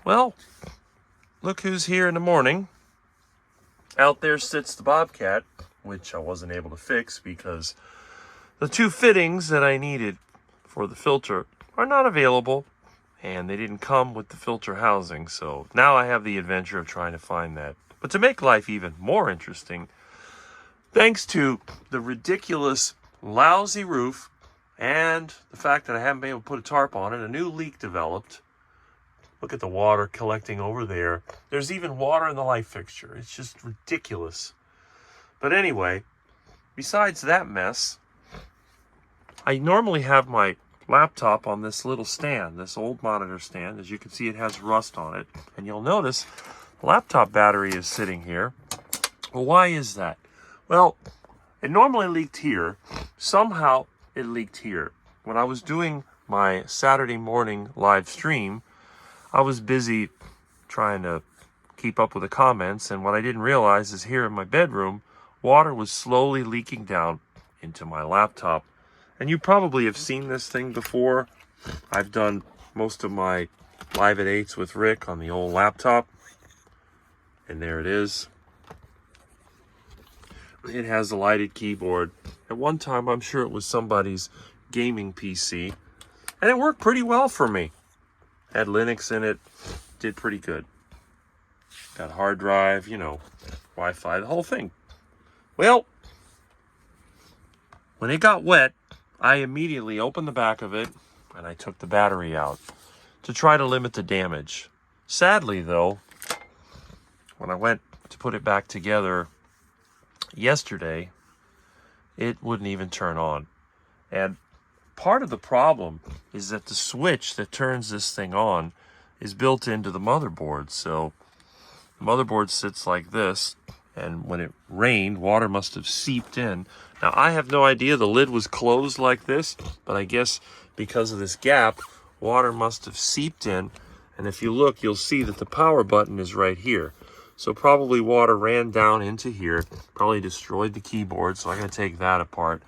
Well, look who's here in the morning. Out there sits the Bobcat, which I wasn't able to fix because the two fittings that I needed for the filter are not available, and they didn't come with the filter housing, so now I have the adventure of trying to find that. But to make life even more interesting, thanks to the ridiculous, lousy roof and the fact that I haven't been able to put a tarp on it, a new leak developed. Look at the water collecting over there. There's even water in the light fixture. It's just ridiculous. But anyway, besides that mess, I normally have my laptop on this little stand, this old monitor stand. As you can see, it has rust on it. And you'll notice the laptop battery is sitting here. Well, why is that? Well, it normally leaked here. Somehow it leaked here. When I was doing my Saturday morning live stream, I was busy trying to keep up with the comments, and what I didn't realize is here in my bedroom, water was slowly leaking down into my laptop. And you probably have seen this thing before. I've done most of my Live at 8s with Rick on the old laptop. And there it is. It has a lighted keyboard. At one time, I'm sure it was somebody's gaming PC. And it worked pretty well for me. Had Linux in it. Did pretty good. Got a hard drive, Wi-Fi, the whole thing. Well, when it got wet, I immediately opened the back of it and I took the battery out to try to limit the damage. Sadly, though, when I went to put it back together yesterday, it wouldn't even turn on. And part of the problem is that the switch that turns this thing on is built into the motherboard. So the motherboard sits like this, and when it rained, water must have seeped in. Now, I have no idea. The lid was closed like this, but I guess because of this gap, water must have seeped in. And if you look, you'll see that the power button is right here. So probably water ran down into here, probably destroyed the keyboard. So I'm going to take that apart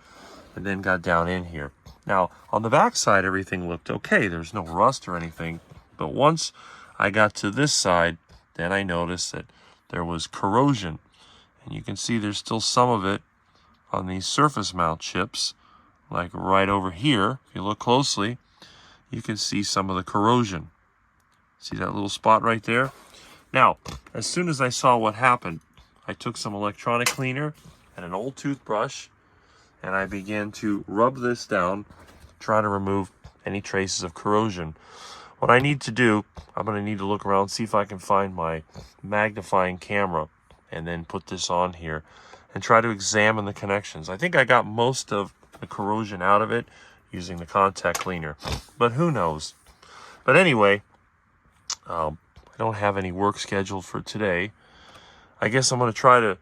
and then got down in here. Now, on the back side, everything looked okay. There's no rust or anything. But once I got to this side, then I noticed that there was corrosion. And you can see there's still some of it on these surface mount chips, like right over here. If you look closely, you can see some of the corrosion. See that little spot right there? Now, as soon as I saw what happened, I took some electronic cleaner and an old toothbrush, and I began to rub this down, trying to remove any traces of corrosion. What I need to do, I'm going to need to look around, see if I can find my magnifying camera, and then put this on here and try to examine the connections. I think I got most of the corrosion out of it using the contact cleaner, but who knows? But anyway, I don't have any work scheduled for today. I guess I'm going to try to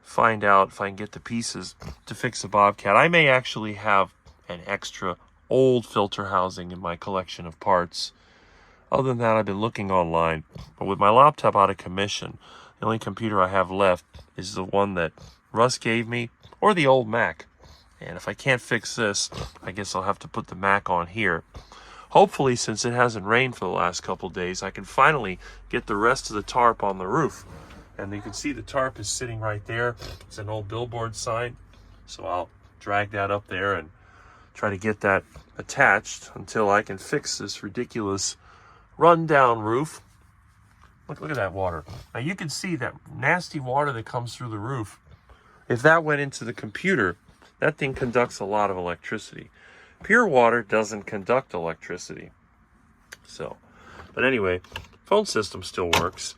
find out if I can get the pieces to fix the Bobcat. I may actually have an extra old filter housing in my collection of parts. Other than that, I've been looking online. But with my laptop out of commission, the only computer I have left is the one that Russ gave me, or the old Mac. And if I can't fix this, I guess I'll have to put the Mac on here. Hopefully, since it hasn't rained for the last couple days, I can finally get the rest of the tarp on the roof. And you can see the tarp is sitting right there. It's an old billboard sign. So I'll drag that up there and try to get that attached until I can fix this ridiculous run-down roof. Look at that water. Now you can see that nasty water that comes through the roof. If that went into the computer, that thing conducts a lot of electricity. Pure water doesn't conduct electricity. But anyway, phone system still works,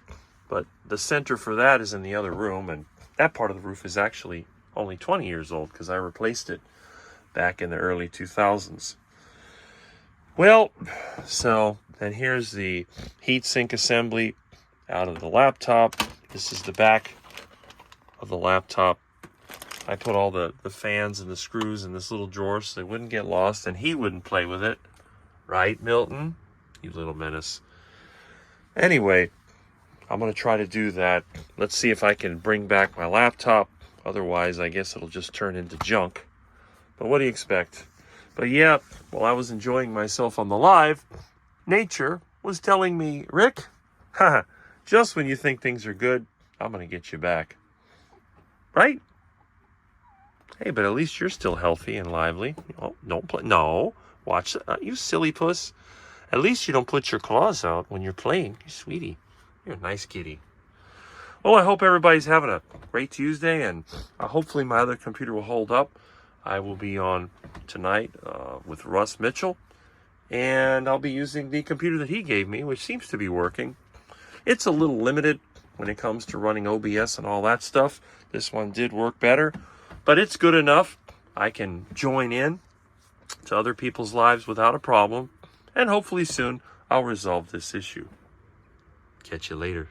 but the center for that is in the other room, and that part of the roof is actually only 20 years old because I replaced it back in the early 2000s. Well, so then here's the heatsink assembly out of the laptop. This is the back of the laptop. I put all the fans and the screws in this little drawer so they wouldn't get lost and he wouldn't play with it. Right, Milton? You little menace. Anyway, I'm going to try to do that. Let's see if I can bring back my laptop. Otherwise, I guess it'll just turn into junk. But what do you expect? But yeah, while I was enjoying myself on the live, nature was telling me, Rick, Haha, just when you think things are good, I'm going to get you back. Right? Hey, but at least you're still healthy and lively. Oh, don't play. No, watch you silly puss. At least you don't put your claws out when you're playing. You sweetie. You're a nice kitty. Well, I hope everybody's having a great Tuesday, and hopefully my other computer will hold up. I will be on tonight with Russ Mitchell, and I'll be using the computer that he gave me, which seems to be working. It's a little limited when it comes to running OBS and all that stuff. This one did work better, but it's good enough. I can join in to other people's lives without a problem, and hopefully soon I'll resolve this issue. Catch you later.